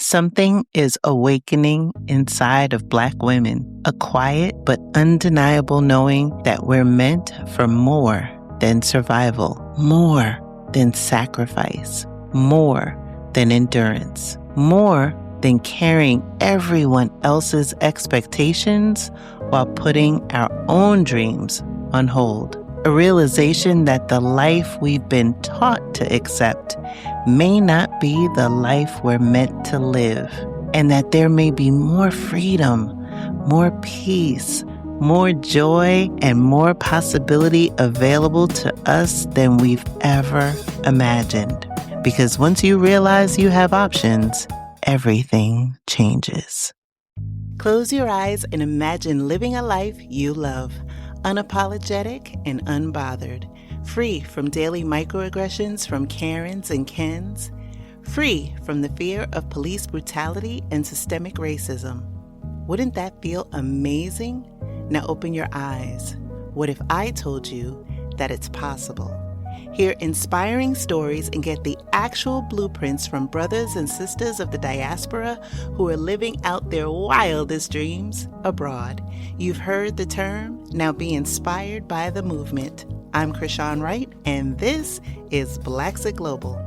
Something is awakening inside of Black women, a quiet but undeniable knowing that we're meant for more than survival, more than sacrifice, more than endurance, more than carrying everyone else's expectations while putting our own dreams on hold. A realization that the life we've been taught to accept may not be the life we're meant to live, and that there may be more freedom, more peace, more joy, and more possibility available to us than we've ever imagined. Because once you realize you have options, everything changes. Close your eyes and imagine living a life you love, unapologetic and unbothered, free from daily microaggressions from Karens and Kens, free from the fear of police brutality and systemic racism. Wouldn't that feel amazing? Now open your eyes. What if I told you that it's possible? Hear inspiring stories and get the actual blueprints from brothers and sisters of the diaspora who are living out their wildest dreams abroad. You've heard the term, now be inspired by the movement. I'm Krishan Wright, and this is Blaxit Global.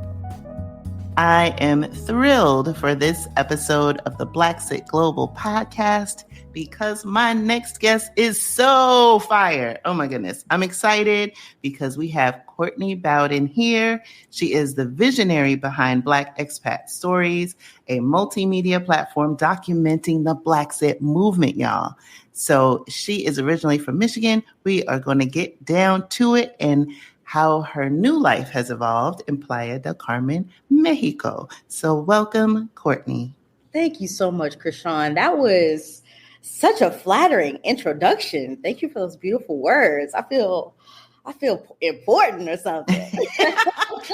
I am thrilled for this episode of the Blaxit Global podcast because my next guest is so fire. Oh my goodness. I'm excited because we have Courtney Bowden here. She is the visionary behind Black Expat Stories, a multimedia platform documenting the Blaxit movement, y'all. So she is originally from Michigan. We are going to get down to it and how her new life has evolved in Playa del Carmen, Mexico. So welcome, Courtney. Thank you so much, Krishan. That was such a flattering introduction. Thank you for those beautiful words. I feel important or something.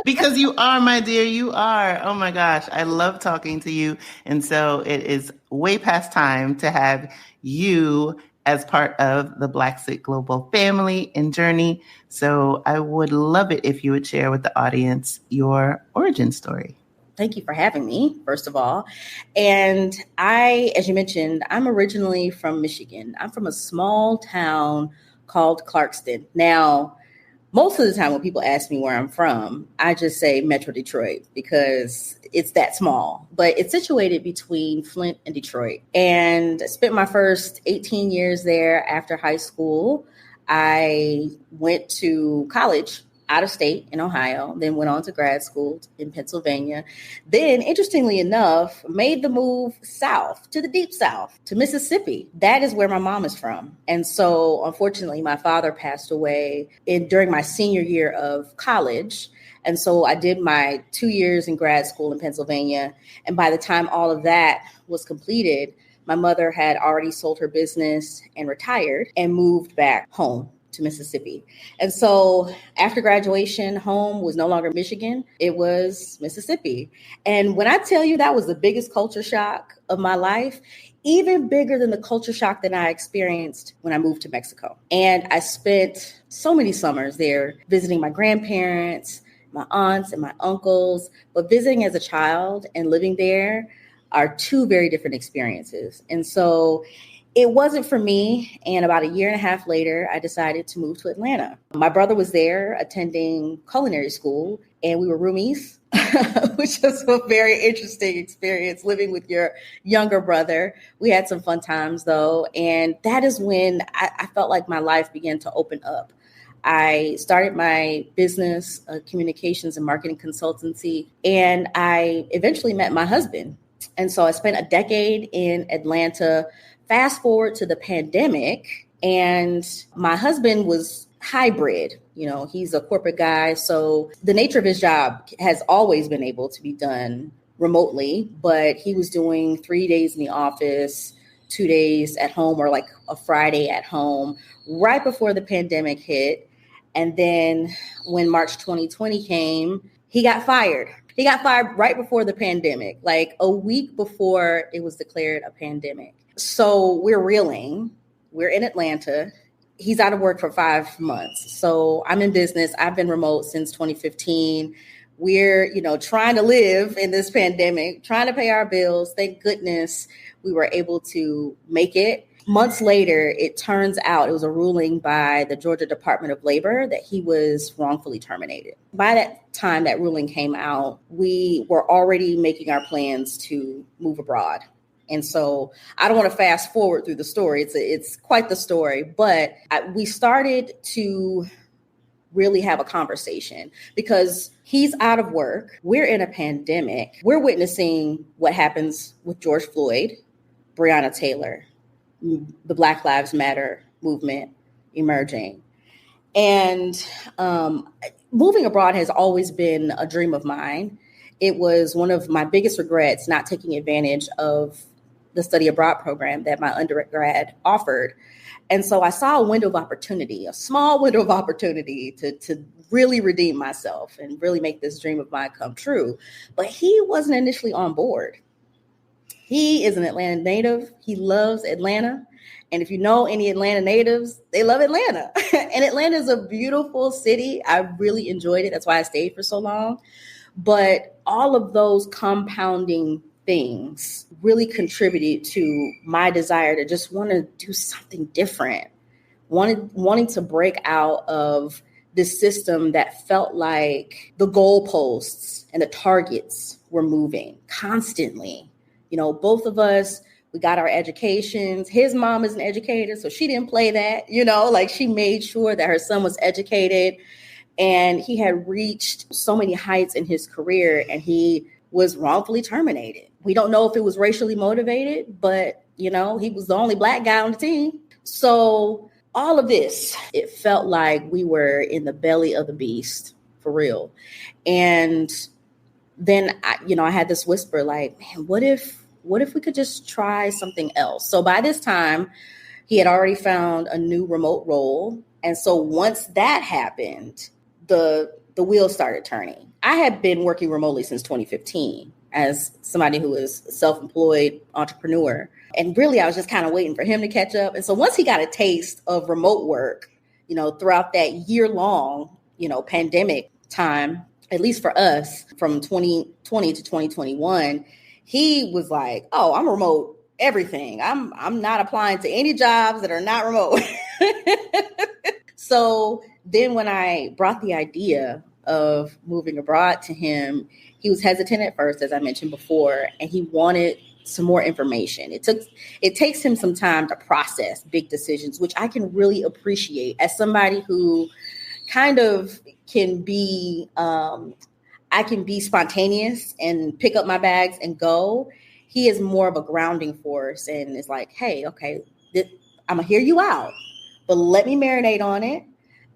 Because you are, my dear, you are. Oh my gosh, I love talking to you. And so it is way past time to have you as part of the Blaxit Global family and journey. So I would love it if you would share with the audience your origin story. Thank you for having me, first of all. And as you mentioned, I'm originally from Michigan. I'm from a small town called Clarkston. Now, most of the time when people ask me where I'm from, I just say Metro Detroit because it's that small. But it's situated between Flint and Detroit. And I spent my first 18 years there after high school. I went to college out of state in Ohio, then went on to grad school in Pennsylvania. Then, interestingly enough, made the move south to the deep south to Mississippi. That is where my mom is from. And so, unfortunately, my father passed away during my senior year of college. And so I did my 2 years in grad school in Pennsylvania. And by the time all of that was completed, my mother had already sold her business and retired and moved back home to Mississippi. And so after graduation, home was no longer Michigan, it was Mississippi. And when I tell you that was the biggest culture shock of my life, even bigger than the culture shock that I experienced when I moved to Mexico. And I spent so many summers there visiting my grandparents, my aunts and my uncles, but visiting as a child and living there are two very different experiences. And so it wasn't for me. And about a year and a half later, I decided to move to Atlanta. My brother was there attending culinary school, and we were roomies, which was a very interesting experience living with your younger brother. We had some fun times, though. And that is when I felt like my life began to open up. I started my business, communications and marketing consultancy, and I eventually met my husband. And so I spent a decade in Atlanta. Fast forward to the pandemic, and my husband was hybrid. You know, he's a corporate guy. So the nature of his job has always been able to be done remotely, but he was doing 3 days in the office, 2 days at home, or like a Friday at home right before the pandemic hit. And then when March 2020 came, he got fired. He got fired right before the pandemic, like a week before it was declared a pandemic. So we're reeling. We're in Atlanta. He's out of work for 5 months. So I'm in business. I've been remote since 2015. We're, trying to live in this pandemic, trying to pay our bills. Thank goodness we were able to make it. Months later, it turns out it was a ruling by the Georgia Department of Labor that he was wrongfully terminated. By that time that ruling came out, we were already making our plans to move abroad. And so I don't want to fast forward through the story. It's quite the story, but we started to really have a conversation because he's out of work. We're in a pandemic. We're witnessing what happens with George Floyd, Breonna Taylor, the Black Lives Matter movement emerging. And moving abroad has always been a dream of mine. It was one of my biggest regrets not taking advantage of the study abroad program that my undergrad offered. And so I saw a window of opportunity, a small window of opportunity to really redeem myself and really make this dream of mine come true. But he wasn't initially on board. He is an Atlanta native. He loves Atlanta. And if you know any Atlanta natives, they love Atlanta. And Atlanta is a beautiful city. I really enjoyed it. That's why I stayed for so long. But all of those compounding things really contributed to my desire to just want to do something different, wanting to break out of this system that felt like the goalposts and the targets were moving constantly. Both of us, we got our educations. His mom is an educator, so she didn't play that, she made sure that her son was educated, and he had reached so many heights in his career, and he was wrongfully terminated. We don't know if it was racially motivated, but, he was the only Black guy on the team. So all of this, it felt like we were in the belly of the beast, for real. And then, I had this whisper like, man, what if we could just try something else? So by this time, he had already found a new remote role. And so once that happened, the wheels started turning. I had been working remotely since 2015 as somebody who is a self-employed entrepreneur. And really, I was just kind of waiting for him to catch up. And so once he got a taste of remote work, throughout that year-long, pandemic time, at least for us, from 2020 to 2021, he was like, oh, I'm remote everything. I'm not applying to any jobs that are not remote. So then when I brought the idea of moving abroad to him, he was hesitant at first, as I mentioned before, and he wanted some more information. It takes him some time to process big decisions, which I can really appreciate as somebody who kind of can be, I can be spontaneous and pick up my bags and go. He is more of a grounding force and is like, hey, okay, I'm gonna hear you out, but let me marinate on it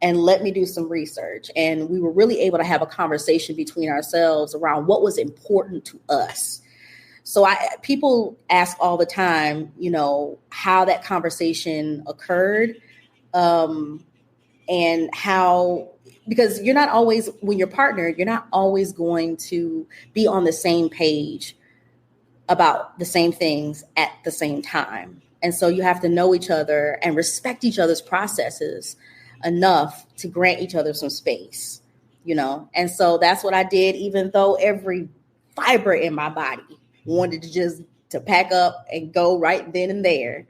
and let me do some research. And we were really able to have a conversation between ourselves around what was important to us. So people ask all the time, how that conversation occurred, and how, because you're not always, when you're partnered, you're not always going to be on the same page about the same things at the same time. And so you have to know each other and respect each other's processes enough to grant each other some space, And so that's what I did, even though every fiber in my body wanted to pack up and go right then and there.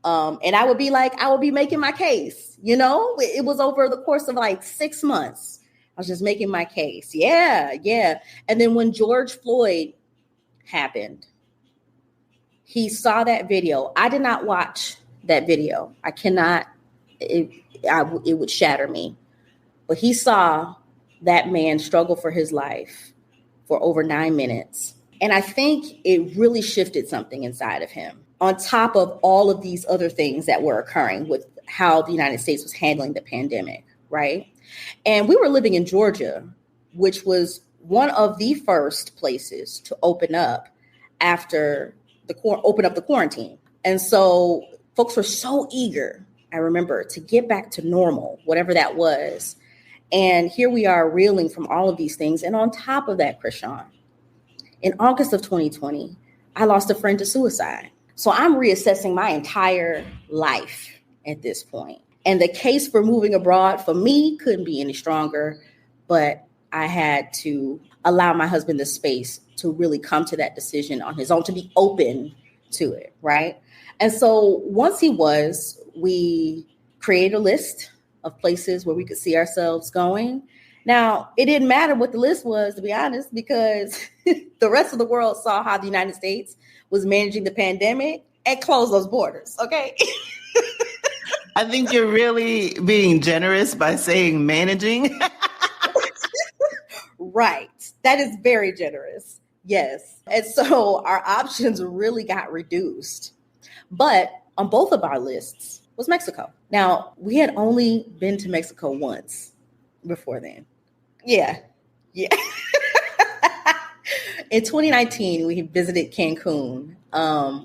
And I would be making my case, it was over the course of like 6 months. I was just making my case. Yeah. And then when George Floyd happened, he saw that video. I did not watch that video. I cannot, it would shatter me. But he saw that man struggle for his life for over 9 minutes. And I think it really shifted something inside of him, on top of all of these other things that were occurring with how the United States was handling the pandemic, right? And we were living in Georgia, which was one of the first places to open up after open up the quarantine. And so folks were so eager, I remember, to get back to normal, whatever that was. And here we are reeling from all of these things. And on top of that, Krishan, in August of 2020, I lost a friend to suicide. So I'm reassessing my entire life at this point. And the case for moving abroad for me couldn't be any stronger, but I had to allow my husband the space to really come to that decision on his own, to be open to it, right? And so once we created a list of places where we could see ourselves going. Now, it didn't matter what the list was, to be honest, because the rest of the world saw how the United States was managing the pandemic and closed those borders, okay? I think you're really being generous by saying managing. Right. That is very generous. Yes. And so our options really got reduced. But on both of our lists was Mexico. Now, we had only been to Mexico once before then. Yeah. Yeah. In 2019, we visited Cancun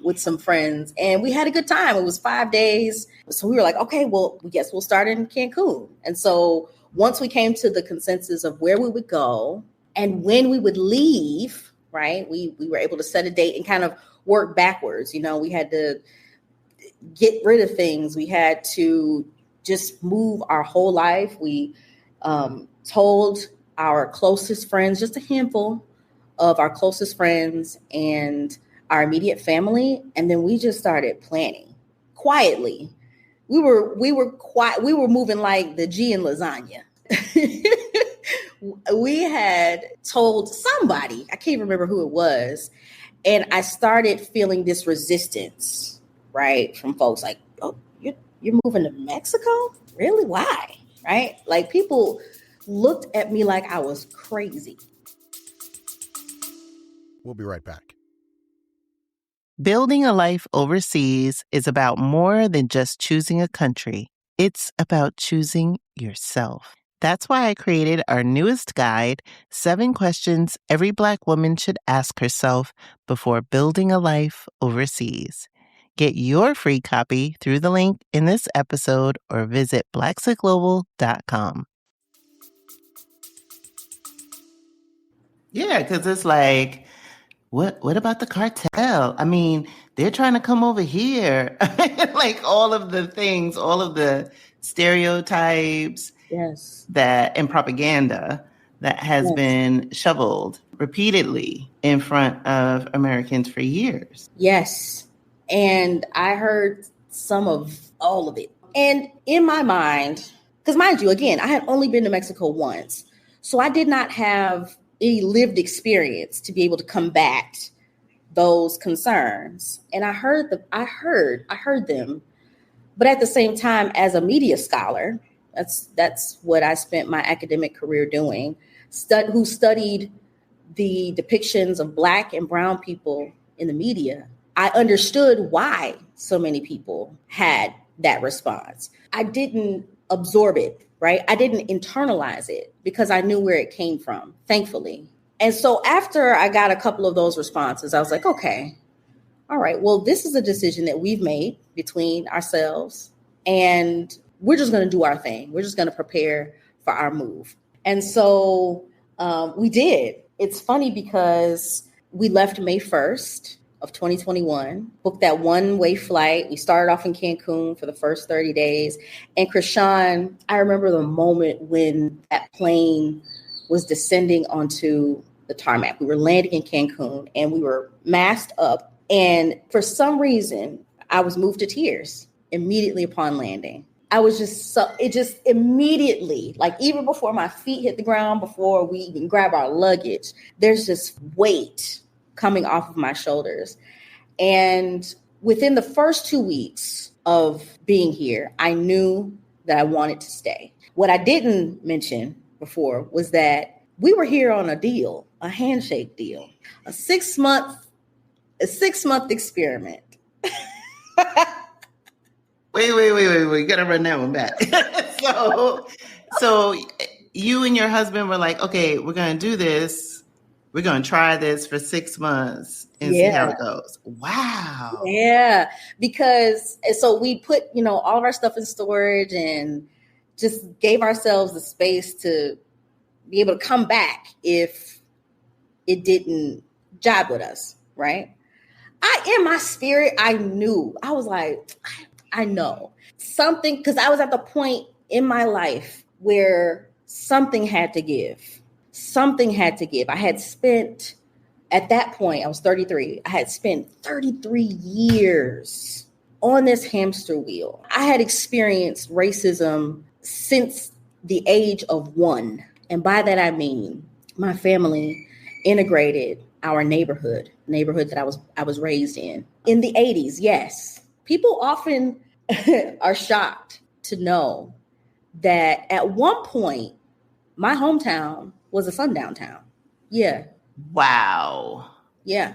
with some friends, and we had a good time. It was 5 days. So we were like, okay, well, we guess we'll start in Cancun. And so once we came to the consensus of where we would go and when we would leave, right, we were able to set a date and kind of work backwards. You know, we had to get rid of things. We had to just move our whole life. We told our closest friends, just a handful of our closest friends and our immediate family. And then we just started planning quietly. We were moving like the G in lasagna. We had told somebody, I can't remember who it was. And I started feeling this resistance, right? From folks like, oh, you're moving to Mexico? Really? Why? Right? Like people looked at me like I was crazy. We'll be right back. Building a life overseas is about more than just choosing a country. It's about choosing yourself. That's why I created our newest guide, 7 Questions Every Black Woman Should Ask Herself Before Building a Life Overseas. Get your free copy through the link in this episode or visit blaxitglobal.com. Yeah, because it's like, what about the cartel? I mean, they're trying to come over here. Like all of the things, all of the stereotypes and propaganda that has been shoveled repeatedly in front of Americans for years. Yes. And I heard some of all of it. And in my mind, because mind you, again, I had only been to Mexico once. So I did not have any lived experience to be able to combat those concerns. And I heard them. But at the same time, as a media scholar, that's what I spent my academic career doing, who studied the depictions of Black and brown people in the media. I understood why so many people had that response. I didn't absorb it, right? I didn't internalize it because I knew where it came from, thankfully. And so after I got a couple of those responses, I was like, okay, all right, well, this is a decision that we've made between ourselves, and we're just going to do our thing. We're just going to prepare for our move. And so we did. It's funny because we left May 1st of 2021, booked that one-way flight. We started off in Cancun for the first 30 days. And Krishan, I remember the moment when that plane was descending onto the tarmac. We were landing in Cancun and we were masked up. And for some reason, I was moved to tears immediately upon landing. I was it just immediately, like even before my feet hit the ground, before we even grab our luggage, there's this weight coming off of my shoulders. And within the first 2 weeks of being here, I knew that I wanted to stay. What I didn't mention before was that we were here on a deal, a handshake deal, a six month experiment. Wait. You gotta run that one back. So you and your husband were like, okay, we're gonna do this. We're gonna try this for 6 months and see how it goes. Wow. Yeah, because so we put, all of our stuff in storage and just gave ourselves the space to be able to come back if it didn't jive with us, right? In my spirit, I knew. I was like, I know something, because I was at the point in my life where something had to give. something had to give. I had spent, at that point, I was 33. I had spent 33 years on this hamster wheel. I had experienced racism since the age of 1. And by that, I mean my family integrated our neighborhood that I was raised in the 80s. Yes. People often are shocked to know that at one point, my hometown was a sundown town. Yeah. Wow. Yeah.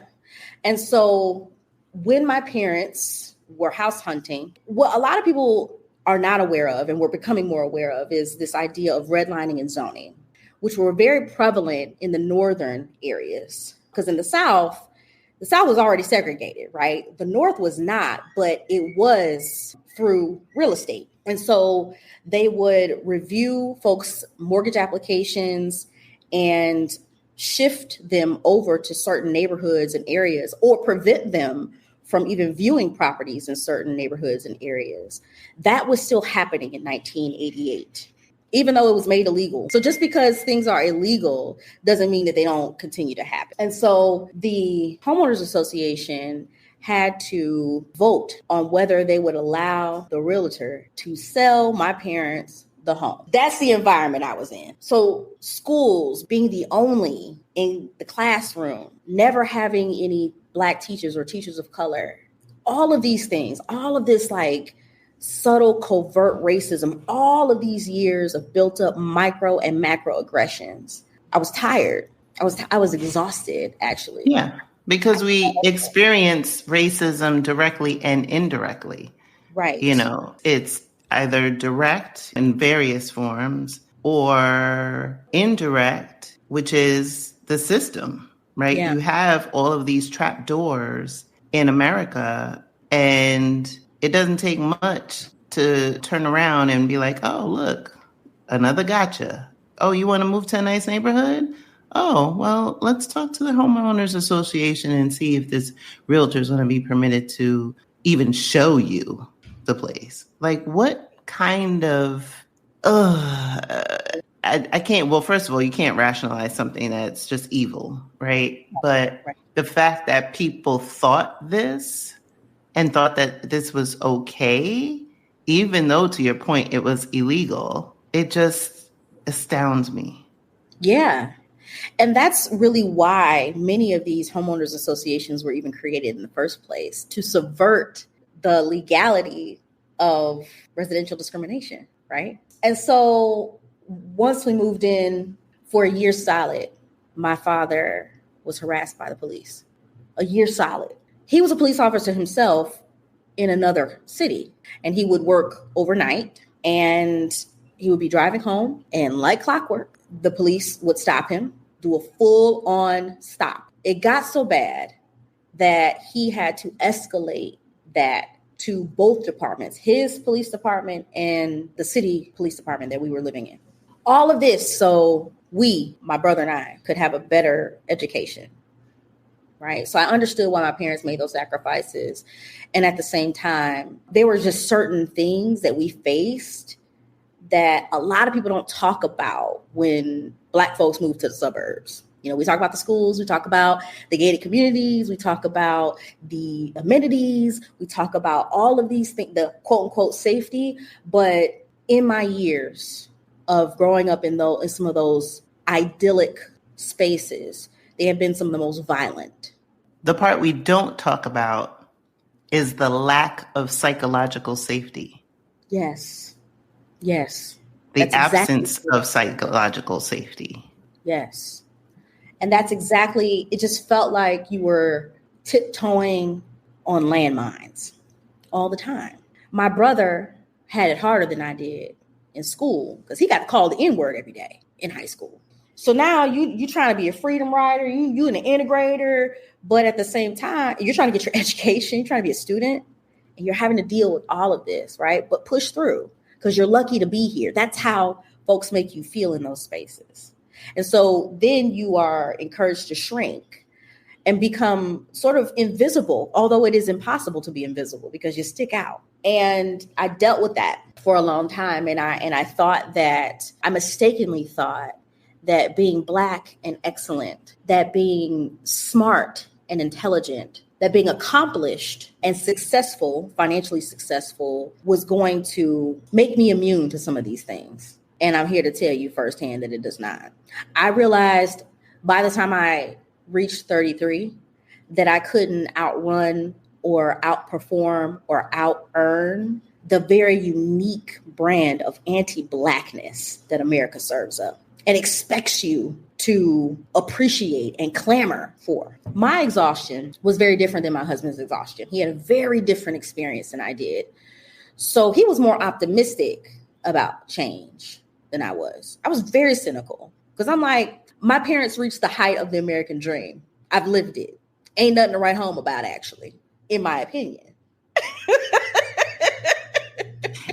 And so when my parents were house hunting, what a lot of people are not aware of, and we're becoming more aware of, is this idea of redlining and zoning, which were very prevalent in the northern areas. Because in the South was already segregated, right? The North was not, but it was through real estate. And so they would review folks' mortgage applications and shift them over to certain neighborhoods and areas, or prevent them from even viewing properties in certain neighborhoods and areas. That was still happening in 1988, even though it was made illegal. So just because things are illegal doesn't mean that they don't continue to happen. And so the homeowners association had to vote on whether they would allow the realtor to sell my parents the home. That's the environment I was in. So schools being the only in the classroom, never having any Black teachers or teachers of color, all of these things, all of this like subtle, covert racism, all of these years of built up micro and macro aggressions. I was tired. I was exhausted, actually. Yeah, because we experience racism directly and indirectly. Right. You know, it's either direct in various forms or indirect, which is the system, right? Yeah. You have all of these trap doors in America, and it doesn't take much to turn around and be like, oh, look, another gotcha. Oh, you want to move to a nice neighborhood? Oh, well, let's talk to the homeowners association and see if this realtor is going to be permitted to even show you the place. Like, what kind of, I can't, well, first of all, you can't rationalize something that's just evil, right? But the fact that people thought this and thought that this was okay, even though, to your point, it was illegal, it just astounds me. Yeah. And that's really why many of these homeowners associations were even created in the first place, to subvert the legality of residential discrimination, right? And so once we moved in for a year solid, my father was harassed by the police. A year solid. He was a police officer himself in another city, and he would work overnight, and he would be driving home, and like clockwork, the police would stop him, do a full-on stop. It got so bad that he had to escalate that to both departments, his police department and the city police department that we were living in. All of this so we, my brother and I, could have a better education, right? So I understood why my parents made those sacrifices. And at the same time, there were just certain things that we faced that a lot of people don't talk about when Black folks move to the suburbs. You know, we talk about the schools, we talk about the gated communities, we talk about the amenities, we talk about all of these things, the quote unquote safety. But in my years of growing up in some of those idyllic spaces, they have been some of the most violent. The part we don't talk about is the lack of psychological safety. Yes. Yes. The absence of psychological safety. Yes. And that's exactly, it just felt like you were tiptoeing on landmines all the time. My brother had it harder than I did in school because he got called the N-word every day in high school. So now you trying to be a freedom rider, you an integrator, but at the same time, you're trying to get your education, you're trying to be a student, and you're having to deal with all of this, right? But push through because you're lucky to be here. That's how folks make you feel in those spaces. And so then you are encouraged to shrink and become sort of invisible, although it is impossible to be invisible because you stick out. And I dealt with that for a long time. And I mistakenly thought that being Black and excellent, that being smart and intelligent, that being accomplished and successful, financially successful, was going to make me immune to some of these things. And I'm here to tell you firsthand that it does not. I realized by the time I reached 33 that I couldn't outrun or outperform or out-earn the very unique brand of anti-Blackness that America serves up and expects you to appreciate and clamor for. My exhaustion was very different than my husband's exhaustion. He had a very different experience than I did. So he was more optimistic about change than I was. I was very cynical because I'm like, my parents reached the height of the American dream. I've lived it. Ain't nothing to write home about, actually, in my opinion.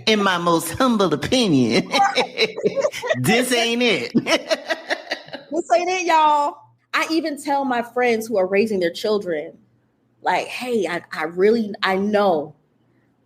In my most humble opinion, this ain't it. This ain't it, y'all. I even tell my friends who are raising their children, like, hey, I know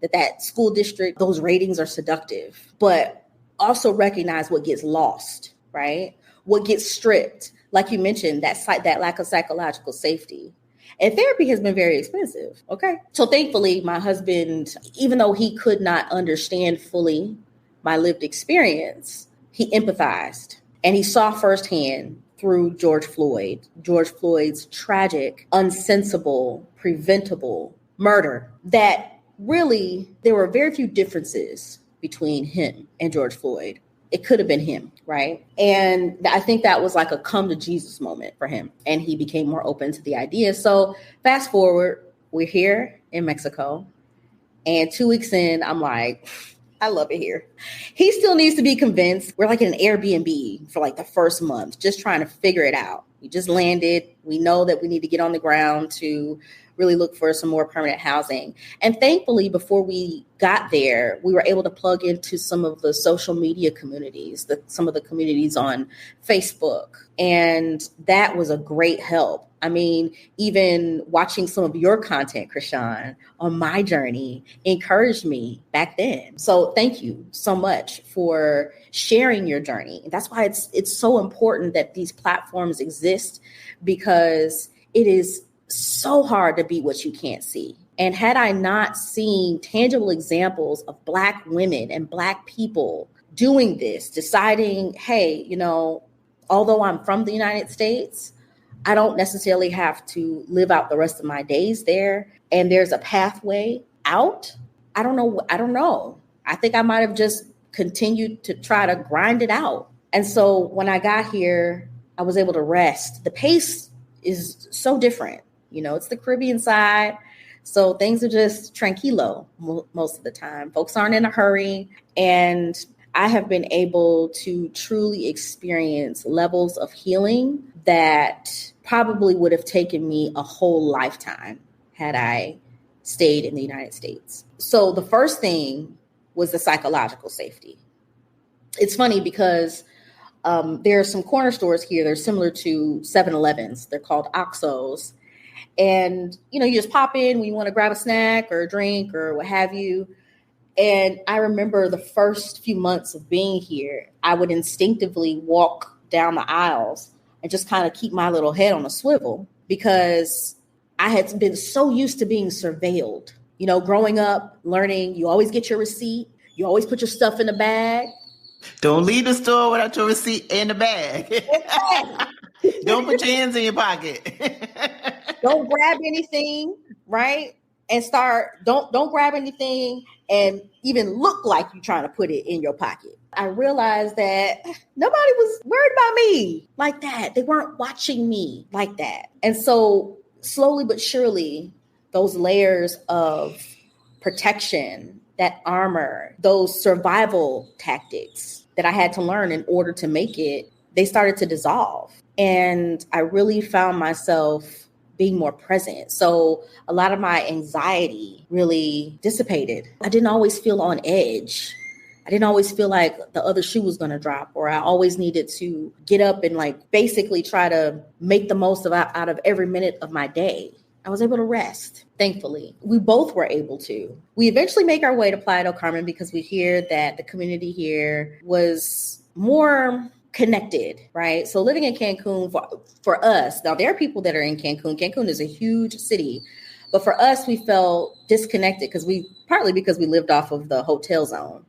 that school district, those ratings are seductive, but also recognize what gets lost, right? What gets stripped. Like you mentioned, that lack of psychological safety. And therapy has been very expensive. Okay. So thankfully, my husband, even though he could not understand fully my lived experience, he empathized and he saw firsthand through George Floyd's tragic, unsensible, preventable murder, that really there were very few differences between him and George Floyd. It could have been him, right? And I think that was like a come to Jesus moment for him. And he became more open to the idea. So fast forward, we're here in Mexico. And 2 weeks in, I'm like, I love it here. He still needs to be convinced. We're like in an Airbnb for like the first month, just trying to figure it out. We just landed. We know that we need to get on the ground to really look for some more permanent housing. And thankfully, before we got there, we were able to plug into some of the social media communities, some of the communities on Facebook. And that was a great help. I mean, even watching some of your content, Krishan, on my journey encouraged me back then. So thank you so much for sharing your journey. And that's why it's so important that these platforms exist, because it is so hard to beat what you can't see. And had I not seen tangible examples of Black women and Black people doing this, deciding, hey, although I'm from the United States, I don't necessarily have to live out the rest of my days there. And there's a pathway out. I don't know. I think I might have just continued to try to grind it out. And so when I got here, I was able to rest. The pace is so different. It's the Caribbean side. So things are just tranquilo most of the time. Folks aren't in a hurry. And I have been able to truly experience levels of healing that probably would have taken me a whole lifetime had I stayed in the United States. So the first thing was the psychological safety. It's funny because there are some corner stores here. They're similar to 7-Elevens. They're called Oxos. And, you just pop in when you want to grab a snack or a drink or what have you. And I remember the first few months of being here, I would instinctively walk down the aisles and just kind of keep my little head on a swivel, because I had been so used to being surveilled. Growing up, learning, you always get your receipt. You always put your stuff in the bag. Don't leave the store without your receipt in the bag. Don't put your hands in your pocket. Don't grab anything, right? And don't grab anything and even look like you're trying to put it in your pocket. I realized that nobody was worried about me like that. They weren't watching me like that. And so slowly but surely, those layers of protection, that armor, those survival tactics that I had to learn in order to make it, they started to dissolve. And I really found myself being more present. So a lot of my anxiety really dissipated. I didn't always feel on edge. I didn't always feel like the other shoe was going to drop, or I always needed to get up and basically try to make the most out of every minute of my day. I was able to rest, thankfully. We both were able to. We eventually make our way to Playa del Carmen because we hear that the community here was more connected, right? So living in Cancun for us, now there are people that are in Cancun. Cancun is a huge city, but for us, we felt disconnected partly because we lived off of the hotel zone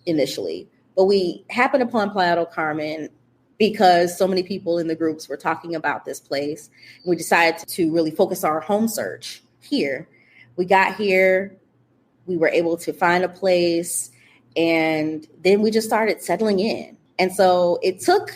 initially, but we happened upon Playa del Carmen because so many people in the groups were talking about this place. We decided to really focus our home search here. We got here, we were able to find a place, and then we just started settling in. And so it took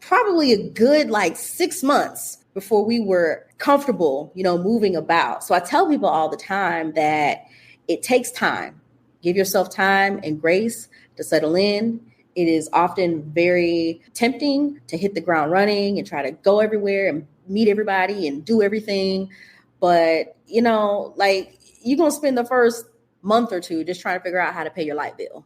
probably a good 6 months before we were comfortable, moving about. So I tell people all the time that it takes time. Give yourself time and grace to settle in. It is often very tempting to hit the ground running and try to go everywhere and meet everybody and do everything. But, you're going to spend the first month or two just trying to figure out how to pay your light bill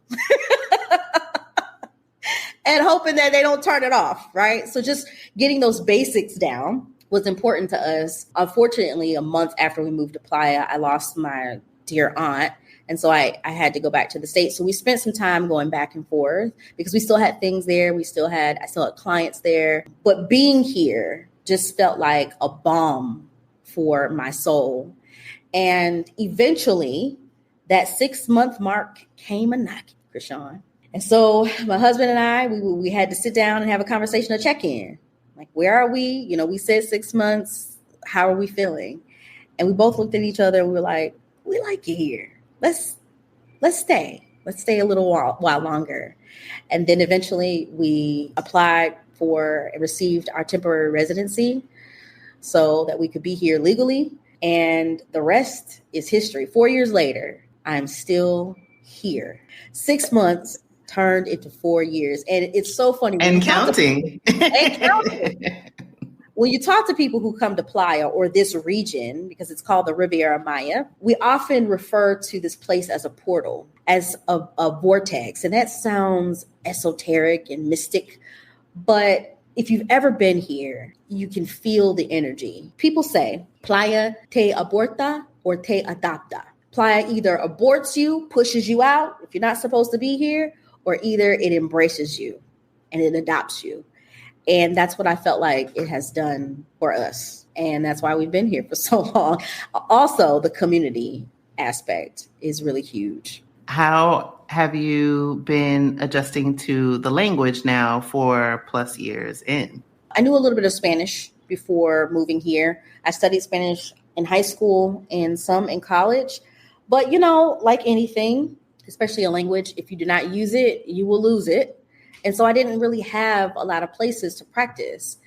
and hoping that they don't turn it off, right? So just getting those basics down was important to us. Unfortunately, a month after we moved to Playa, I lost my dear aunt. And so I had to go back to the States. So we spent some time going back and forth because we still had things there. I still had clients there. But being here just felt like a balm for my soul. And eventually, that 6-month mark came a knocking, Krishan. And so my husband and I, we had to sit down and have a conversation, a check-in. Like, where are we? We said 6 months. How are we feeling? And we both looked at each other and we were like, we like it here. Let's stay. Let's stay a little while longer. And then eventually we applied for and received our temporary residency so that we could be here legally. And the rest is history. 4 years later, I'm still here. 6 months turned into 4 years. And it's so funny. And counting. When you talk to people who come to Playa or this region, because it's called the Riviera Maya, we often refer to this place as a portal, as a vortex. And that sounds esoteric and mystic. But if you've ever been here, you can feel the energy. People say, Playa te aborta or te adapta. Playa either aborts you, pushes you out if you're not supposed to be here, or either it embraces you and it adopts you. And that's what I felt like it has done for us. And that's why we've been here for so long. Also, the community aspect is really huge. How have you been adjusting to the language now for plus years in? I knew a little bit of Spanish before moving here. I studied Spanish in high school and some in college. But, like anything, especially a language, if you do not use it, you will lose it. And so I didn't really have a lot of places to practice.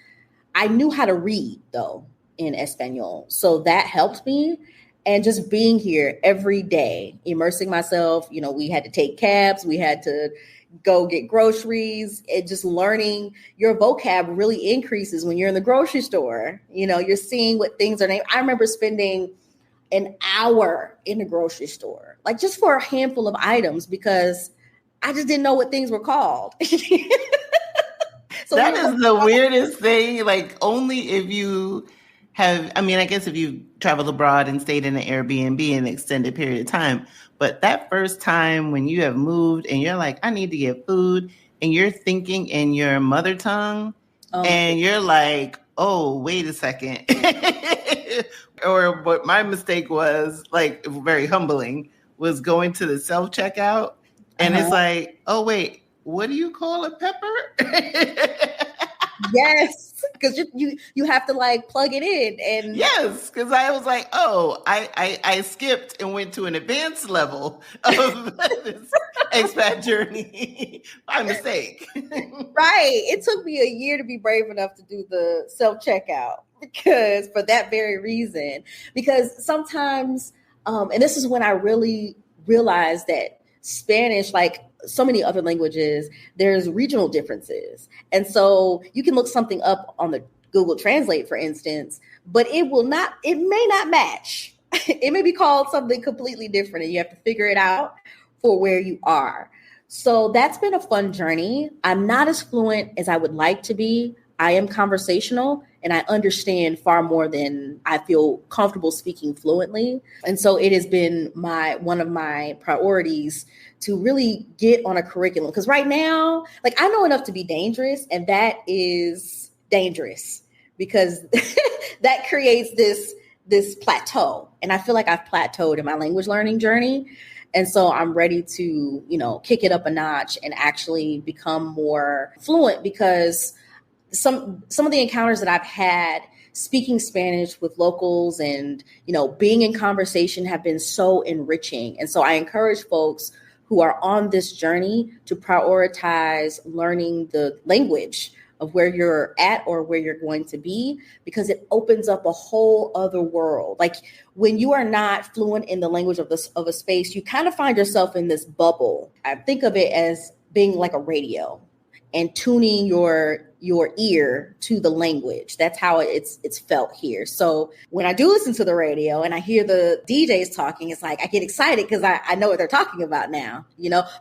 I knew how to read, though, in Espanol. So that helped me. And just being here every day, immersing myself, we had to take cabs. We had to go get groceries, and just learning your vocab really increases when you're in the grocery store. You're seeing what things are named. I remember spending an hour in the grocery store, just for a handful of items, because I just didn't know what things were called. So that is the weirdest thing. Only if you have, I guess if you traveled abroad and stayed in an Airbnb an extended period of time, but that first time when you have moved and you're like, I need to get food, and you're thinking in your mother tongue, and you're like, oh, wait a second. Or what my mistake was, very humbling, was going to the self-checkout. And it's like, oh, wait, what do you call a pepper? Yes, because you have to plug it in. And yes, because I was like, oh, I skipped and went to an advanced level of this expat journey by mistake. Right. It took me a year to be brave enough to do the self-checkout, because for that very reason, because sometimes, and this is when I really realized that Spanish, like so many other languages, there's regional differences. And so you can look something up on the Google Translate, for instance, but it may not match. It may be called something completely different, and you have to figure it out for where you are. So that's been a fun journey. I'm not as fluent as I would like to be. I am conversational, and I understand far more than I feel comfortable speaking fluently. And so it has been one of my priorities to really get on a curriculum. Because right now, like, I know enough to be dangerous, and that is dangerous because that creates this plateau. And I feel like I've plateaued in my language learning journey. And so I'm ready to, kick it up a notch and actually become more fluent, because some of the encounters that I've had speaking Spanish with locals and, being in conversation have been so enriching. And so I encourage folks who are on this journey to prioritize learning the language of where you're at or where you're going to be, because it opens up a whole other world. Like, when you are not fluent in the language of a space, you kind of find yourself in this bubble. I think of it as being like a radio and tuning your ear to the language. That's how it's felt here. So when I do listen to the radio and I hear the DJs talking, it's like I get excited because I know what they're talking about now,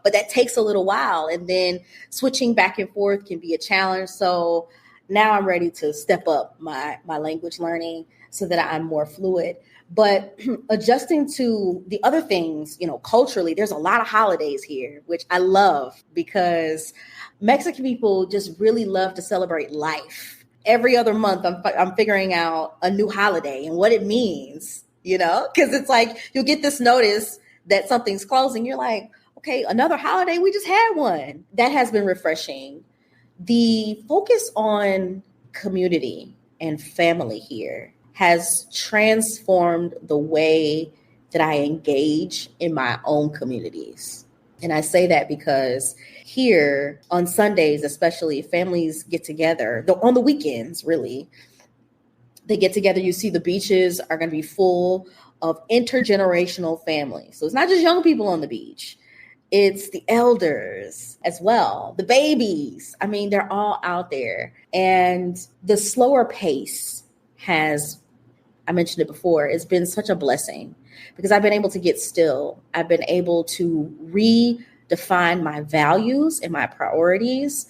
but that takes a little while. And then switching back and forth can be a challenge. So now I'm ready to step up my language learning so that I'm more fluid. But adjusting to the other things, culturally, there's a lot of holidays here, which I love, because Mexican people just really love to celebrate life. Every other month, I'm figuring out a new holiday and what it means, because it's like you'll get this notice that something's closing. You're like, okay, another holiday? We just had one. That has been refreshing. The focus on community and family here has transformed the way that I engage in my own communities. And I say that because here on Sundays, especially, families get together on the weekends, really. They get together. You see the beaches are going to be full of intergenerational families. So it's not just young people on the beach. It's the elders as well, the babies. I mean, they're all out there. And the slower pace has, I mentioned it before, it's been such a blessing because I've been able to get still. I've been able to redefine my values and my priorities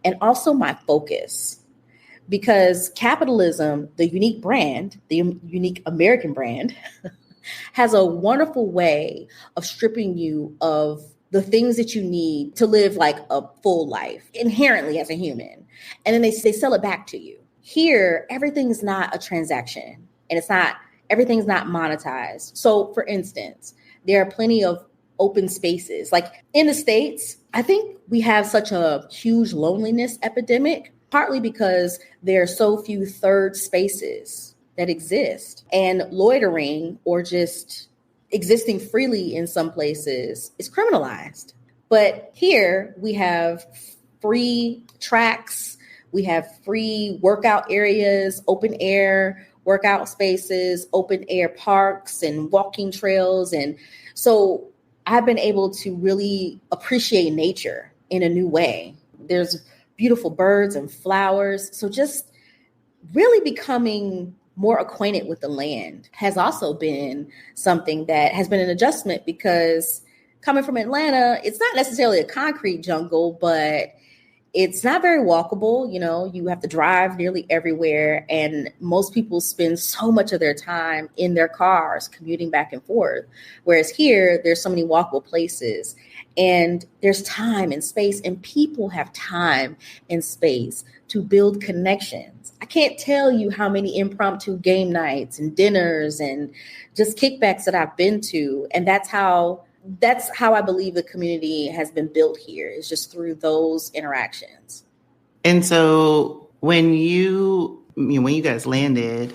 and also my focus. Because capitalism, the unique brand, the unique American brand, has a wonderful way of stripping you of the things that you need to live like a full life inherently as a human. And then they sell it back to you. Here, everything's not a transaction. And everything's not monetized. So for instance, there are plenty of open spaces. Like in the States, I think we have such a huge loneliness epidemic, partly because there are so few third spaces that exist. And loitering or just existing freely in some places is criminalized. But here we have free tracks, we have free workout areas, open air workout spaces, open air parks and walking trails. And so I've been able to really appreciate nature in a new way. There's beautiful birds and flowers. So just really becoming more acquainted with the land has also been something that has been an adjustment, because coming from Atlanta, it's not necessarily a concrete jungle, but it's not very walkable. You have to drive nearly everywhere. And most people spend so much of their time in their cars commuting back and forth. Whereas here, there's so many walkable places and there's time and space, and people have time and space to build connections. I can't tell you how many impromptu game nights and dinners and just kickbacks that I've been to. And that's how I believe the community has been built here, is just through those interactions. And so when you guys landed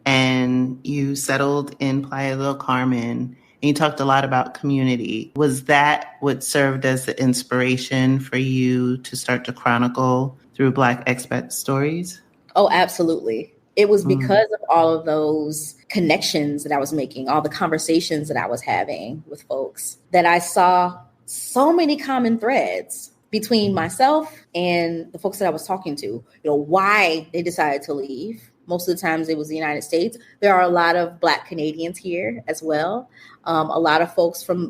and you settled in Playa del Carmen, and you talked a lot about community, was that what served as the inspiration for you to start to chronicle through Black Expat Stories? Oh, absolutely. It was because of all of those connections that I was making, all the conversations that I was having with folks, that I saw so many common threads between myself and the folks that I was talking to, why they decided to leave. Most of the times it was the United States. There are a lot of Black Canadians here as well. A lot of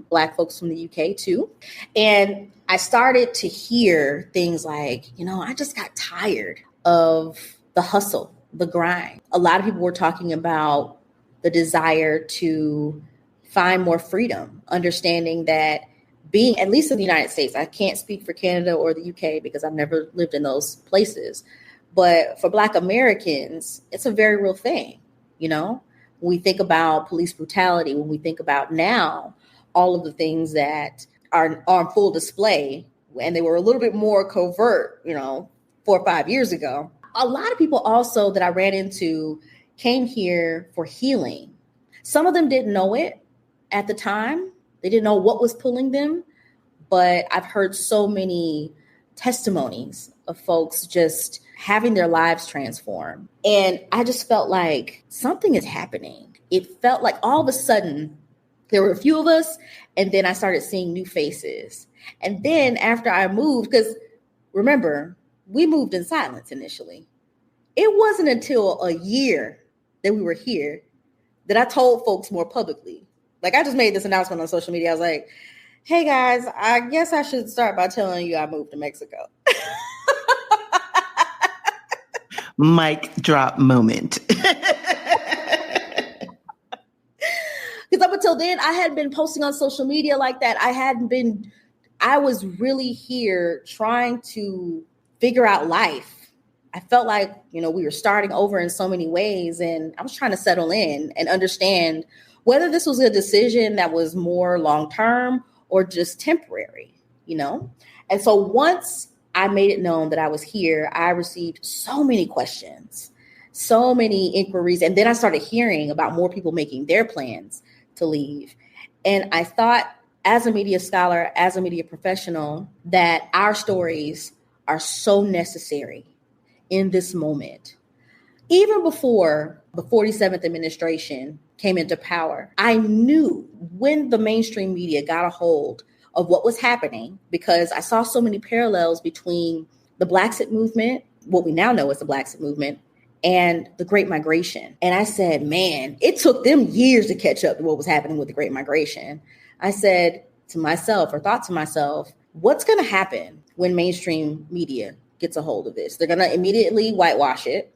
Black folks from the UK too. And I started to hear things like, I just got tired of the hustle the grind. A lot of people were talking about the desire to find more freedom, understanding that being, at least in the United States, I can't speak for Canada or the UK because I've never lived in those places. But for Black Americans, it's a very real thing. You know, when we think about police brutality, when we think about now, all of the things that are on full display, and they were a little bit more covert, 4 or 5 years ago. A lot of people also that I ran into came here for healing. Some of them didn't know it at the time. They didn't know what was pulling them, but I've heard so many testimonies of folks just having their lives transformed. And I just felt like something is happening. It felt like all of a sudden there were a few of us, and then I started seeing new faces. And then after I moved, because remember, we moved in silence initially. It wasn't until a year that we were here that I told folks more publicly. Like, I just made this announcement on social media. I was like, hey guys, I guess I should start by telling you I moved to Mexico. Mic drop moment. Because up until then, I hadn't been posting on social media like that. I was really here trying to figure out life. I felt like, we were starting over in so many ways, and I was trying to settle in and understand whether this was a decision that was more long-term or just temporary, And so once I made it known that I was here, I received so many questions, so many inquiries. And then I started hearing about more people making their plans to leave. And I thought, as a media scholar, as a media professional, that our stories are so necessary in this moment. Even before the 47th administration came into power, I knew when the mainstream media got a hold of what was happening, because I saw so many parallels between the Blaxit movement, what we now know as the Blaxit movement, and the Great Migration. And I said, man, it took them years to catch up to what was happening with the Great Migration. I said to myself, or thought to myself, what's going to happen when mainstream media gets a hold of this? They're going to immediately whitewash it.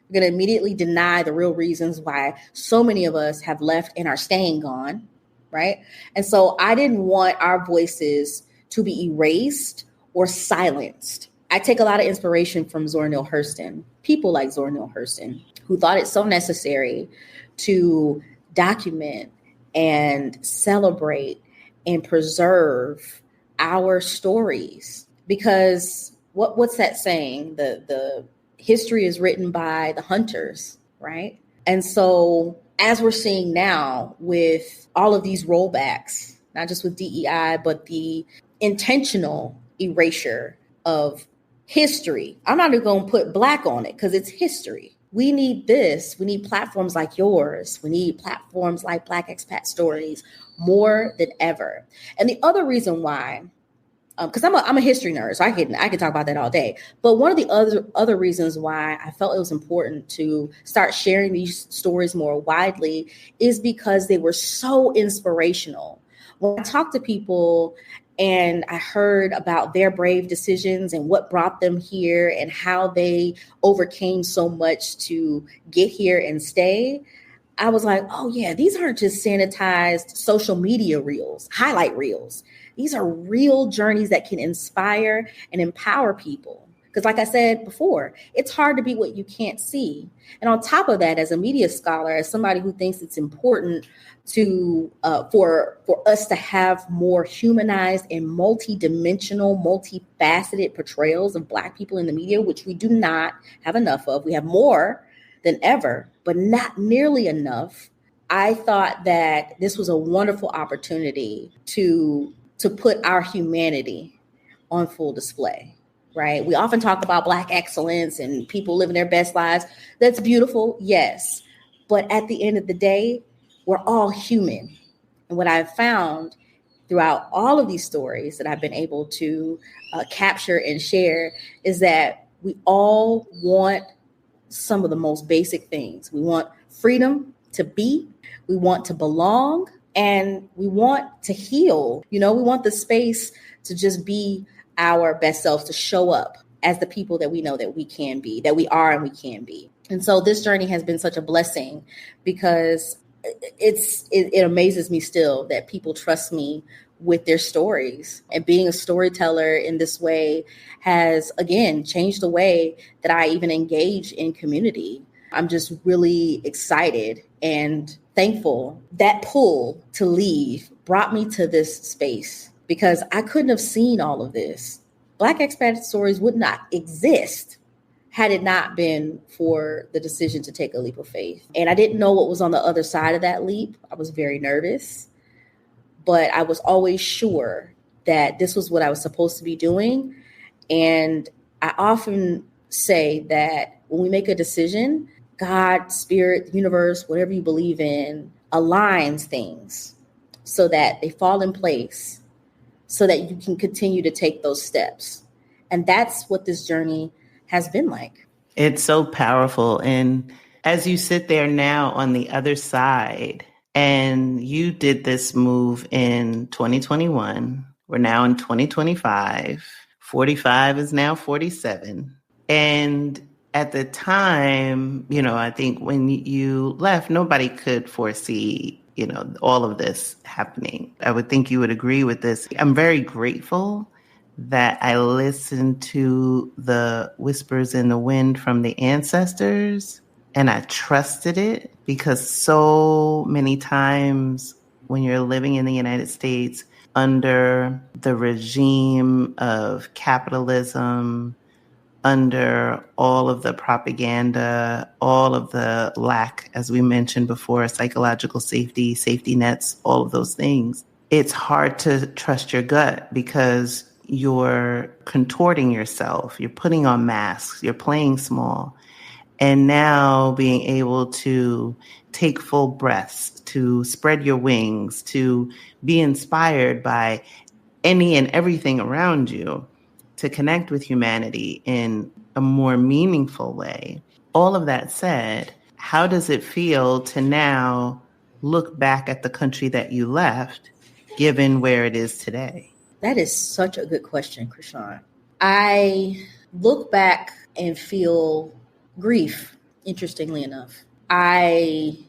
They're going to immediately deny the real reasons why so many of us have left and are staying gone, right? And so I didn't want our voices to be erased or silenced. I take a lot of inspiration from Zora Neale Hurston, people like Zora Neale Hurston, who thought it so necessary to document and celebrate and preserve our stories. Because what's that saying? The history is written by the hunters, right? And so as we're seeing now with all of these rollbacks, not just with DEI, but the intentional erasure of history. I'm not even going to put Black on it because it's history. We need this. We need platforms like yours. We need platforms like Black Expat Stories more than ever. And the other reason why, because I'm a history nerd, so I can talk about that all day. But one of the other reasons why I felt it was important to start sharing these stories more widely is because they were so inspirational. When I talk to people and I heard about their brave decisions and what brought them here and how they overcame so much to get here and stay, I was like, oh yeah, these aren't just sanitized social media reels, highlight reels. These are real journeys that can inspire and empower people. Because like I said before, it's hard to be what you can't see. And on top of that, as a media scholar, as somebody who thinks it's important to for us to have more humanized and multidimensional, multifaceted portrayals of Black people in the media, which we do not have enough of. We have more than ever, but not nearly enough. I thought that this was a wonderful opportunity to put our humanity on full display, right? We often talk about Black excellence and people living their best lives. That's beautiful, yes. But at the end of the day, we're all human. And what I've found throughout all of these stories that I've been able to capture and share is that we all want some of the most basic things. We want freedom to be, we want to belong, and we want to heal. We want the space to just be our best selves, to show up as the people that we know that we can be, that we are and we can be. And so this journey has been such a blessing because it amazes me still that people trust me with their stories. And being a storyteller in this way has, again, changed the way that I even engage in community. I'm just really excited and thankful. That pull to leave brought me to this space because I couldn't have seen all of this. Black Expat Stories would not exist had it not been for the decision to take a leap of faith. And I didn't know what was on the other side of that leap. I was very nervous, but I was always sure that this was what I was supposed to be doing. And I often say that when we make a decision, God, spirit, universe, whatever you believe in, aligns things so that they fall in place so that you can continue to take those steps. And that's what this journey has been like. It's so powerful. And as you sit there now on the other side, and you did this move in 2021, we're now in 2025, 45 is now 47. And at the time, I think when you left, nobody could foresee, all of this happening. I would think you would agree with this. I'm very grateful that I listened to the whispers in the wind from the ancestors and I trusted it, because so many times when you're living in the United States under the regime of capitalism, under all of the propaganda, all of the lack, as we mentioned before, psychological safety nets, all of those things, it's hard to trust your gut because you're contorting yourself, you're putting on masks, you're playing small. And now being able to take full breaths, to spread your wings, to be inspired by any and everything around you, to connect with humanity in a more meaningful way. All of that said, how does it feel to now look back at the country that you left, given where it is today? That is such a good question, Krishan. I look back and feel grief, interestingly enough. I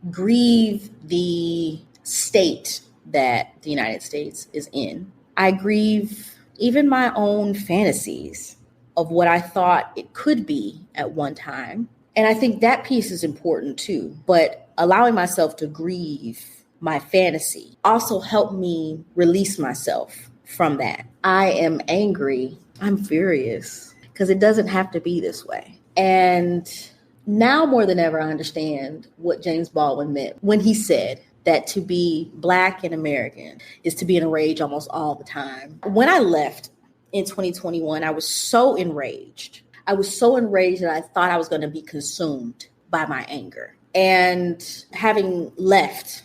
grieve the state that the United States is in. I grieve even my own fantasies of what I thought it could be at one time. And I think that piece is important too. But allowing myself to grieve my fantasy also helped me release myself from that. I am angry. I'm furious because it doesn't have to be this way. And now more than ever, I understand what James Baldwin meant when he said that to be Black and American is to be in a rage almost all the time. When I left in 2021, I was so enraged. I was so enraged that I thought I was going to be consumed by my anger. And having left,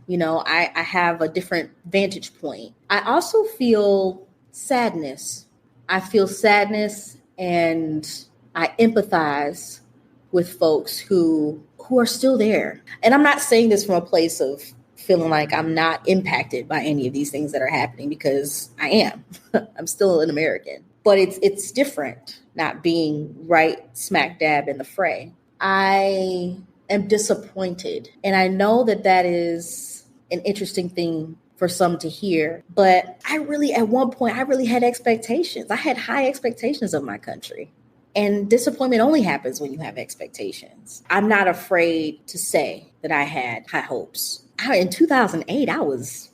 I have a different vantage point. I also feel sadness. I feel sadness and I empathize with folks who are still there. And I'm not saying this from a place of feeling like I'm not impacted by any of these things that are happening, because I am. I'm still an American. But it's different not being right smack dab in the fray. I am disappointed. And I know that is an interesting thing for some to hear. But at one point, I really had expectations. I had high expectations of my country. And disappointment only happens when you have expectations. I'm not afraid to say that I had high hopes. In 2008, I was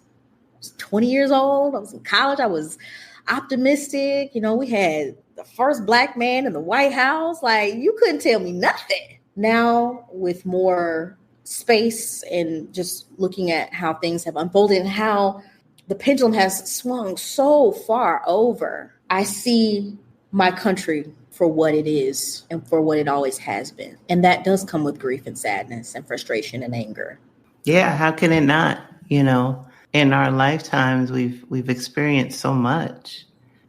20 years old. I was in college. I was optimistic. We had the first Black man in the White House. Like, you couldn't tell me nothing. Now, with more space and just looking at how things have unfolded and how the pendulum has swung so far over, I see my country for what it is and for what it always has been. And that does come with grief and sadness and frustration and anger. Yeah, how can it not? In our lifetimes, we've experienced so much.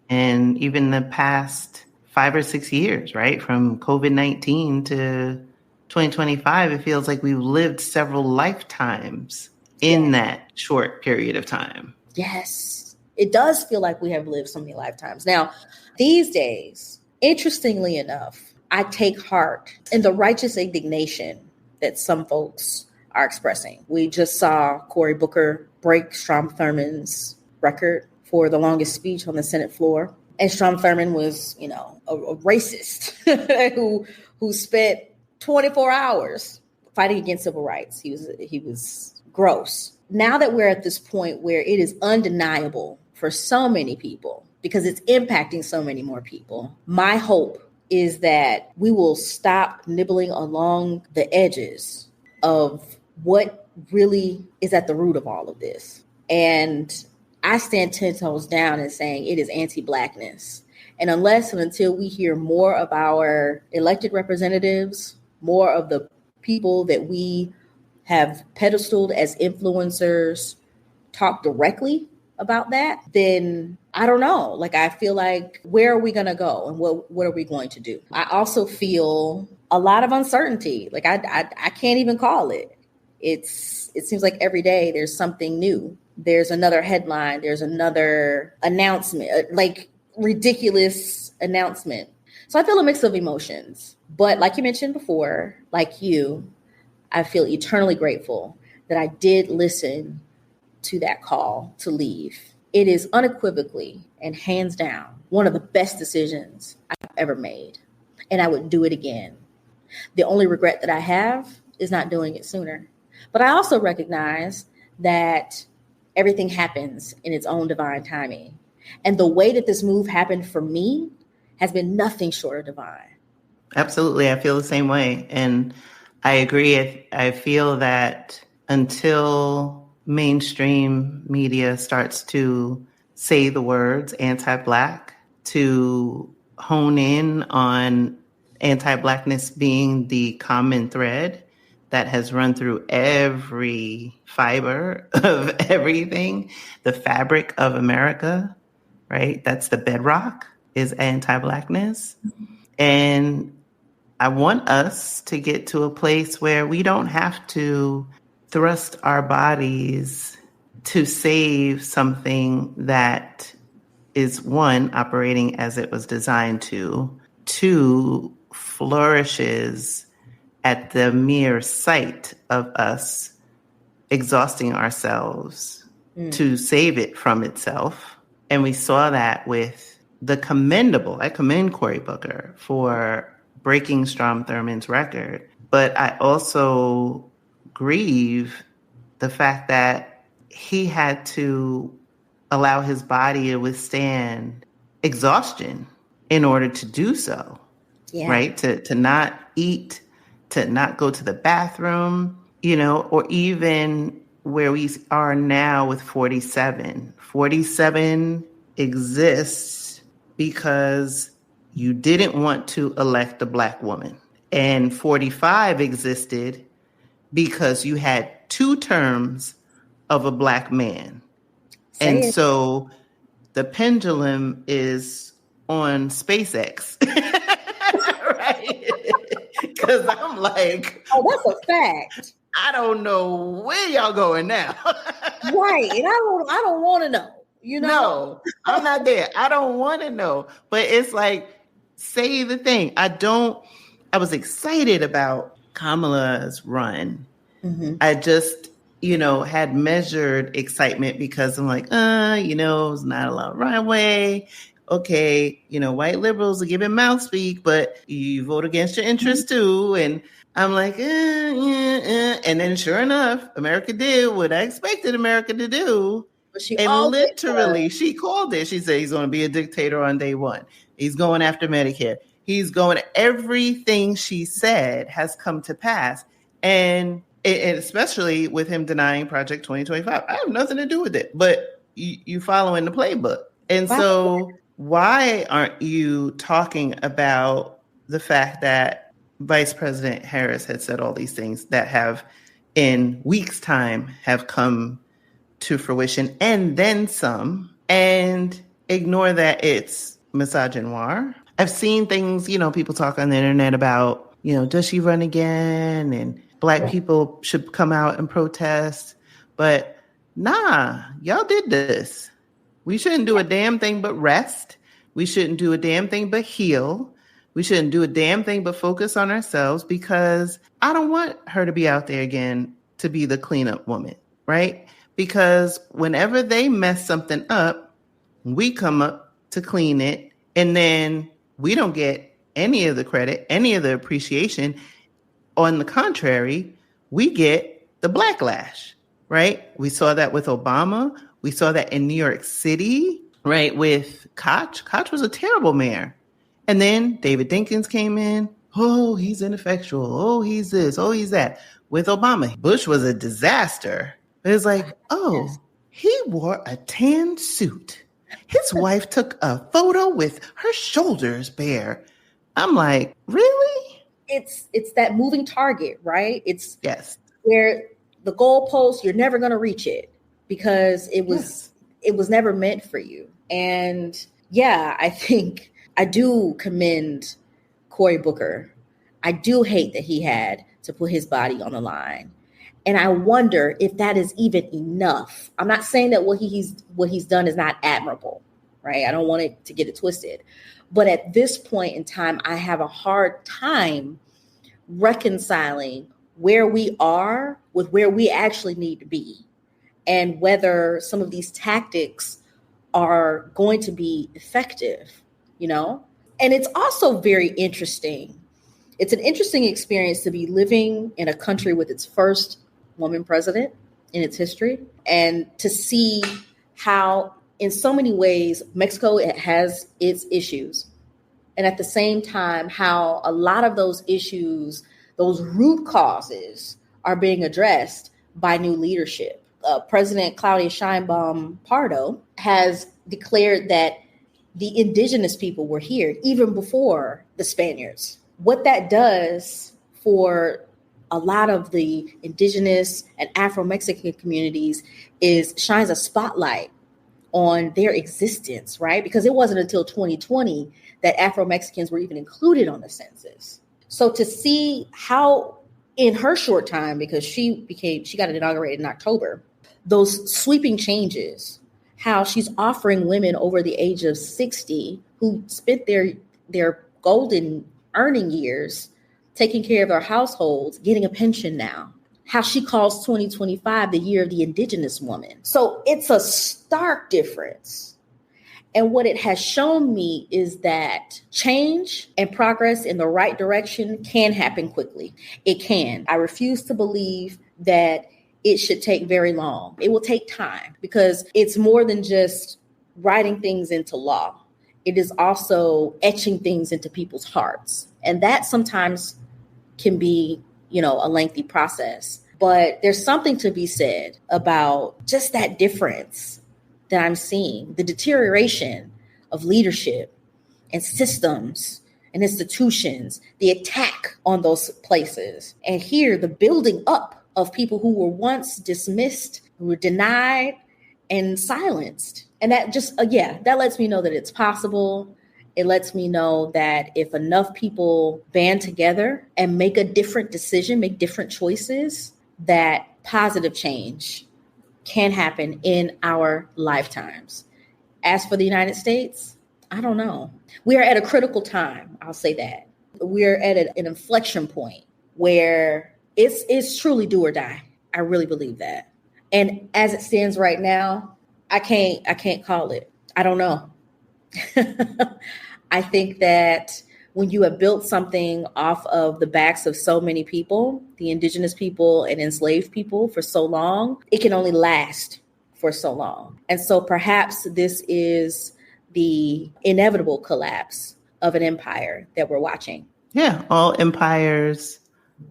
And even the past 5 or 6 years, right? From COVID-19 to 2025, it feels like we've lived several lifetimes in that short period of time. Yes, it does feel like we have lived so many lifetimes. Now, these days, interestingly enough, I take heart in the righteous indignation that some folks are expressing. We just saw Cory Booker break Strom Thurmond's record for the longest speech on the Senate floor. And Strom Thurmond was, a racist who spent 24 hours fighting against civil rights. He was gross. Now that we're at this point where it is undeniable for so many people, because it's impacting so many more people, my hope is that we will stop nibbling along the edges of what really is at the root of all of this. And I stand 10 toes down in saying it is anti-Blackness. And unless and until we hear more of our elected representatives, more of the people that we have pedestaled as influencers talk directly about that, then I don't know. Like, I feel like, where are we going to go and what are we going to do? I also feel a lot of uncertainty. Like, I can't even call it. It seems like every day there's something new. There's another headline. There's another announcement, like ridiculous announcement. So I feel a mix of emotions. But like you mentioned before, like you, I feel eternally grateful that I did listen to that call to leave. It is unequivocally and hands down one of the best decisions I've ever made. And I would do it again. The only regret that I have is not doing it sooner. But I also recognize that everything happens in its own divine timing. And the way that this move happened for me has been nothing short of divine. Absolutely. I feel the same way. And I agree. I feel that until mainstream media starts to say the words anti-Black, to hone in on anti-Blackness being the common thread that has run through every fiber of everything, the fabric of America, right? That's the bedrock, is anti-Blackness. And I want us to get to a place where we don't have to thrust our bodies to save something that is, one, operating as it was designed to, two, flourishes at the mere sight of us exhausting ourselves to save it from itself. And we saw that with I commend Cory Booker for breaking Strom Thurmond's record. But I also grieve the fact that he had to allow his body to withstand exhaustion in order to do so, right? To not eat, to not go to the bathroom, or even where we are now with 47. 47 exists because you didn't want to elect a Black woman. And 45 existed because you had 2 terms of a Black man. So the pendulum is on SpaceX, right? Because I'm like, oh, that's a fact. I don't know where y'all going now. Right. And I don't want to know, No, I'm not there. I don't want to know. But it's like, say the thing. I was excited about Kamala's run. Mm-hmm. I just, had measured excitement because I'm like, it's not a lot of runway. Okay, white liberals are giving mouth speak, but you vote against your interests too. And I'm like, And then sure enough, America did what I expected America to do. And literally, she called it. She said he's going to be a dictator on day one. He's going after Medicare. Everything she said has come to pass. And especially with him denying Project 2025. I have nothing to do with it, but you following the playbook. And so why aren't you talking about the fact that Vice President Harris had said all these things that have, in weeks' time, have come to fruition and then some, and ignore that it's misogynoir? I've seen things, people talk on the internet about, does she run again? And Black people should come out and protest. But nah, y'all did this. We shouldn't do a damn thing but rest. We shouldn't do a damn thing but heal. We shouldn't do a damn thing but focus on ourselves, because I don't want her to be out there again to be the cleanup woman, right? Because whenever they mess something up, we come up to clean it, and then we don't get any of the credit, any of the appreciation. On the contrary, we get the backlash, right? We saw that with Obama. We saw that in New York City, right, with Koch. Koch was a terrible mayor. And then David Dinkins came in. Oh, he's ineffectual. Oh, he's this. Oh, he's that. With Obama, Bush was a disaster. It's like, oh, he wore a tan suit. His wife took a photo with her shoulders bare. I'm like, really? It's that moving target, right? It's yes, where the goalpost, you're never going to reach it because it was never meant for you. And yeah, I think I do commend Cory Booker. I do hate that he had to put his body on the line. And I wonder if that is even enough. I'm not saying that what he's done is not admirable, right? I don't want it to get it twisted. But at this point in time, I have a hard time reconciling where we are with where we actually need to be, and whether some of these tactics are going to be effective, you know? And it's also very interesting. It's an interesting experience to be living in a country with its first woman president in its history, and to see how, in so many ways, Mexico has its issues. And at the same time, how a lot of those issues, those root causes, are being addressed by new leadership. President Claudia Sheinbaum Pardo has declared that the indigenous people were here even before the Spaniards. What that does for a lot of the indigenous and Afro-Mexican communities is shines a spotlight on their existence, right? Because it wasn't until 2020 that Afro-Mexicans were even included on the census. So to see how in her short time, because she got inaugurated in October, those sweeping changes, how she's offering women over the age of 60 who spent their golden earning years taking care of their households, getting a pension now. How she calls 2025 the year of the indigenous woman. So it's a stark difference. And what it has shown me is that change and progress in the right direction can happen quickly. It can. I refuse to believe that it should take very long. It will take time, because it's more than just writing things into law. It is also etching things into people's hearts. And that sometimes can be, a lengthy process. But there's something to be said about just that difference that I'm seeing, the deterioration of leadership and systems and institutions, the attack on those places. And here, the building up of people who were once dismissed, who were denied and silenced. And that just, that lets me know that it's possible. It lets me know that if enough people band together and make a different decision, make different choices, that positive change can happen in our lifetimes. As for the United States, I don't know. We are at a critical time. I'll say that. We're at an inflection point where it's truly do or die. I really believe that. And as it stands right now, I can't call it. I don't know. I think that when you have built something off of the backs of so many people, the indigenous people and enslaved people, for so long, it can only last for so long. And so perhaps this is the inevitable collapse of an empire that we're watching. Yeah, all empires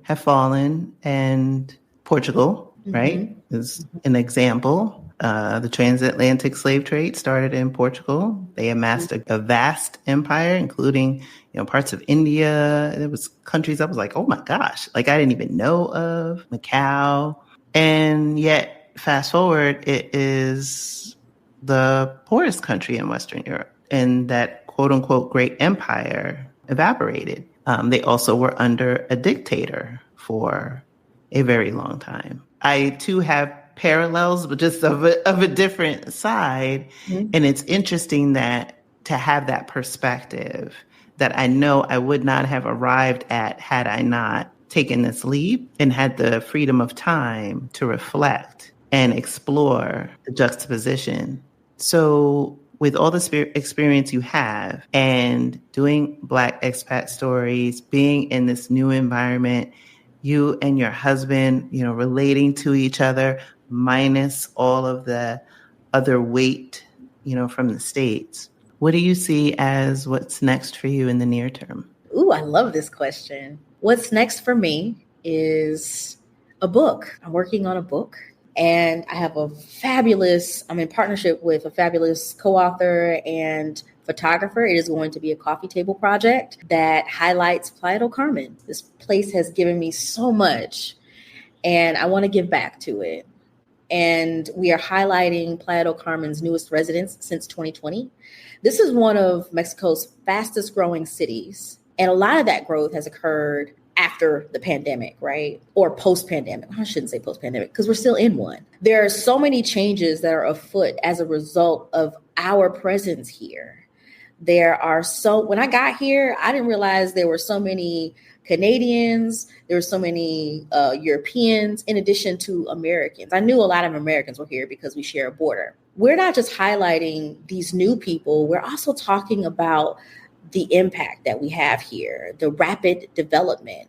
have fallen, and Portugal, right, is an example. The transatlantic slave trade started in Portugal. They amassed a vast empire, including, parts of India. There was countries I was like, oh my gosh, like I didn't even know of, Macau. And yet, fast forward, it is the poorest country in Western Europe. And that quote unquote great empire evaporated. They also were under a dictator for a very long time. I too have parallels, but just of a different side. Mm-hmm. And it's interesting that to have that perspective, that I know I would not have arrived at had I not taken this leap and had the freedom of time to reflect and explore the juxtaposition. So with all the experience you have and doing Black Expat Stories, being in this new environment, you and your husband, relating to each other, minus all of the other weight, from the States. What do you see as what's next for you in the near term? Ooh, I love this question. What's next for me is a book. I'm working on a book. And I have I'm in partnership with a fabulous co-author and photographer. It is going to be a coffee table project that highlights Playa del Carmen. This place has given me so much, and I want to give back to it. And we are highlighting Playa del Carmen's newest residents since 2020. This is one of Mexico's fastest growing cities. And a lot of that growth has occurred after the pandemic, right? Or post-pandemic. I shouldn't say post-pandemic because we're still in one. There are so many changes that are afoot as a result of our presence here. When I got here, I didn't realize there were so many Canadians, there were so many Europeans, in addition to Americans. I knew a lot of Americans were here because we share a border. We're not just highlighting these new people, we're also talking about the impact that we have here, the rapid development,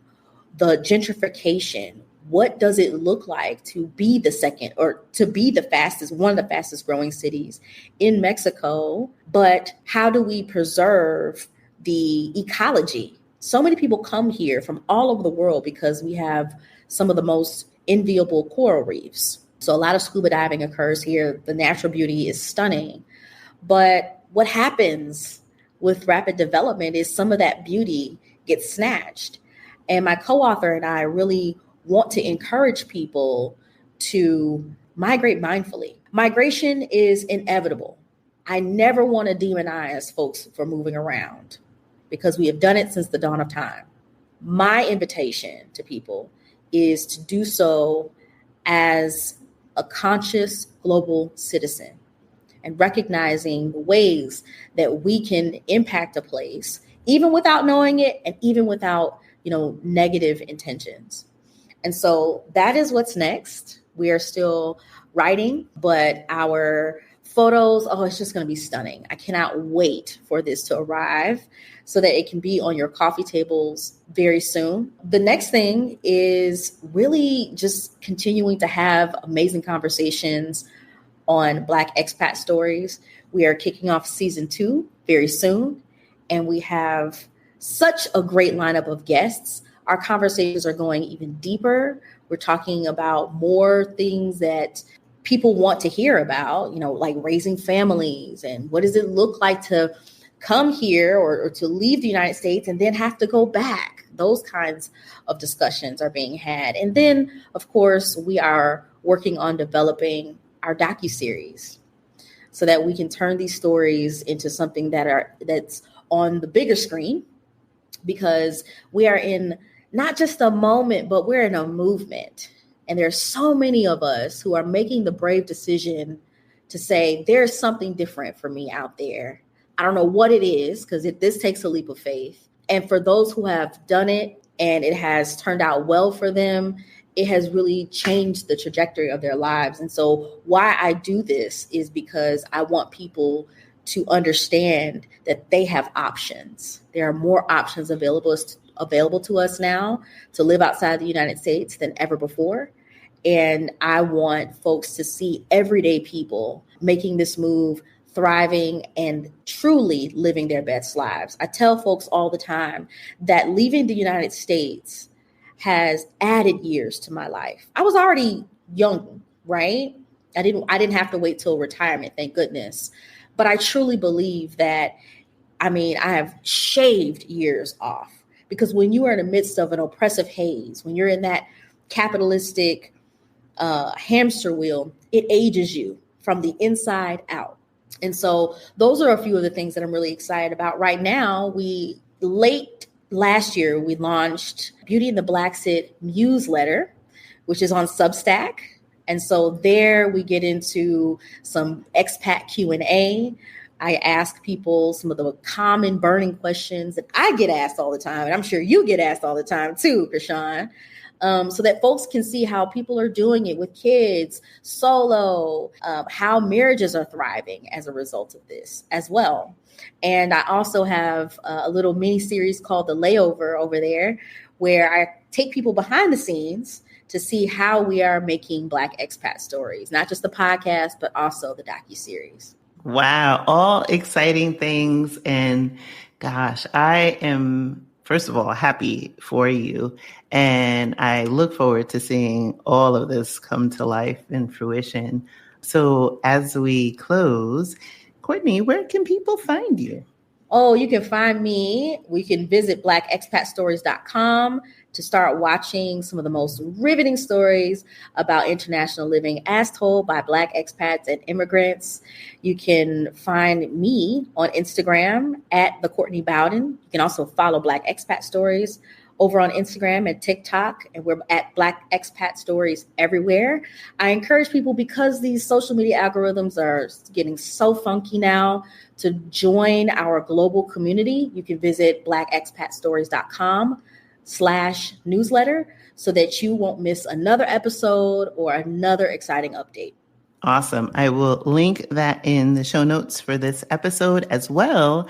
the gentrification. What does it look like to be the second or to be one of the fastest growing cities in Mexico? But how do we preserve the ecology? So many people come here from all over the world because we have some of the most enviable coral reefs. So a lot of scuba diving occurs here. The natural beauty is stunning. But what happens with rapid development is some of that beauty gets snatched. And my co-author and I really want to encourage people to migrate mindfully. Migration is inevitable. I never want to demonize folks for moving around because we have done it since the dawn of time. My invitation to people is to do so as a conscious global citizen and recognizing the ways that we can impact a place, even without knowing it and even without, negative intentions. And so that is what's next. We are still writing, but our photos, it's just going to be stunning. I cannot wait for this to arrive so that it can be on your coffee tables very soon. The next thing is really just continuing to have amazing conversations on Black Expat Stories. We are kicking off season 2 very soon, and we have such a great lineup of guests. Our conversations are going even deeper. We're talking about more things that people want to hear about, like raising families and what does it look like to come here or to leave the United States and then have to go back. Those kinds of discussions are being had. And then, of course, we are working on developing our docuseries so that we can turn these stories into something that's on the bigger screen, because we are in not just a moment, but we're in a movement. And there's so many of us who are making the brave decision to say, there's something different for me out there. I don't know what it is, because this takes a leap of faith. And for those who have done it and it has turned out well for them, it has really changed the trajectory of their lives. And so why I do this is because I want people to understand that they have options. There are more options available to us now to live outside the United States than ever before. And I want folks to see everyday people making this move, thriving, and truly living their best lives. I tell folks all the time that leaving the United States has added years to my life. I was already young, right? I didn't have to wait till retirement, thank goodness. But I truly believe that, I have shaved years off, because when you are in the midst of an oppressive haze, when you're in that capitalistic hamster wheel, it ages you from the inside out. And so those are a few of the things that I'm really excited about. Right now, late last year, we launched Beauty in the Blaxit newsletter, which is on Substack. And so there we get into some expat Q&A. I ask people some of the common burning questions that I get asked all the time. And I'm sure you get asked all the time too, Krishan. So that folks can see how people are doing it with kids, solo, how marriages are thriving as a result of this as well. And I also have a little mini series called The Layover over there, where I take people behind the scenes to see how we are making Black Expat Stories, not just the podcast, but also the docuseries. Wow, all exciting things. And gosh, I am, first of all, happy for you. And I look forward to seeing all of this come to life and fruition. So as we close, Courtney, where can people find you? Oh, you can find me. We can visit blackexpatstories.com to start watching some of the most riveting stories about international living as told by Black expats and immigrants. You can find me on Instagram at the Courtney Bowden. You can also follow Black Expat Stories over on Instagram and TikTok, and we're at Black Expat Stories everywhere. I encourage people, because these social media algorithms are getting so funky now, to join our global community. You can visit blackexpatstories.com/newsletter so that you won't miss another episode or another exciting update. Awesome. I will link that in the show notes for this episode, as well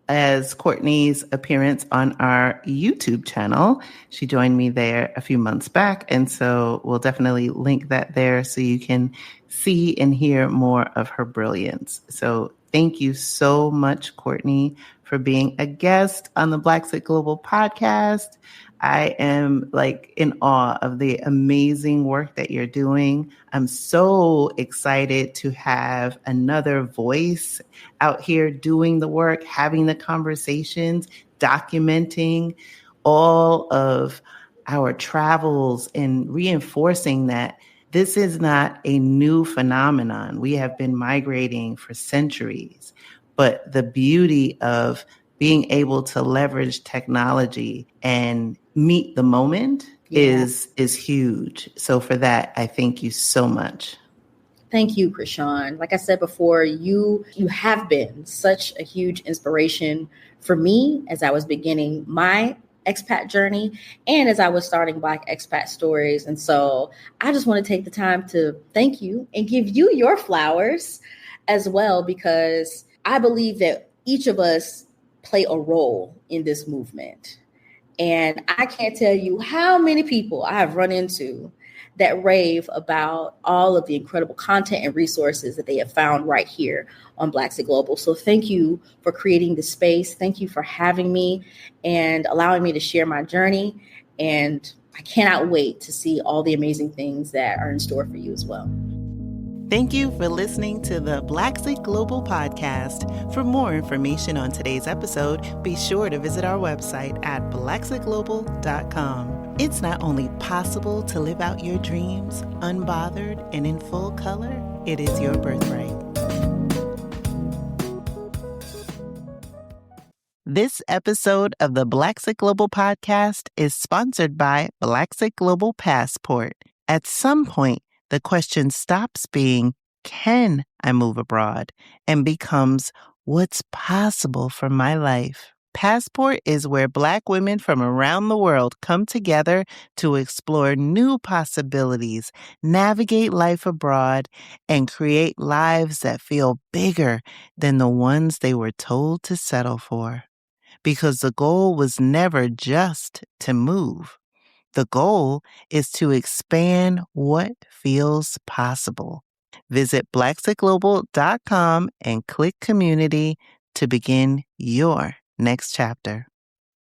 as Courtney's appearance on our YouTube channel. She joined me there a few months back. And so we'll definitely link that there so you can see and hear more of her brilliance. So thank you so much, Courtney, for being a guest on the Blaxit Global podcast. I am like in awe of the amazing work that you're doing. I'm so excited to have another voice out here doing the work, having the conversations, documenting all of our travels and reinforcing that this is not a new phenomenon. We have been migrating for centuries, but the beauty of being able to leverage technology and meet the moment is huge. So for that, I thank you so much. Thank you, Krishan. Like I said before, you have been such a huge inspiration for me as I was beginning my expat journey and as I was starting Black Expat Stories. And so I just want to take the time to thank you and give you your flowers as well, because I believe that each of us play a role in this movement. And I can't tell you how many people I have run into that rave about all of the incredible content and resources that they have found right here on Blaxit Global. So thank you for creating the space. Thank you for having me and allowing me to share my journey. And I cannot wait to see all the amazing things that are in store for you as well. Thank you for listening to the Blaxit Global podcast. For more information on today's episode, be sure to visit our website at blaxitglobal.com. It's not only possible to live out your dreams unbothered and in full color, it is your birthright. This episode of the Blaxit Global podcast is sponsored by Blaxit Global Passport. At some point, the question stops being, can I move abroad? And becomes, what's possible for my life? Passport is where Black women from around the world come together to explore new possibilities, navigate life abroad, and create lives that feel bigger than the ones they were told to settle for. Because the goal was never just to move. The goal is to expand what feels possible. Visit blaxitglobal.com and click community to begin your next chapter.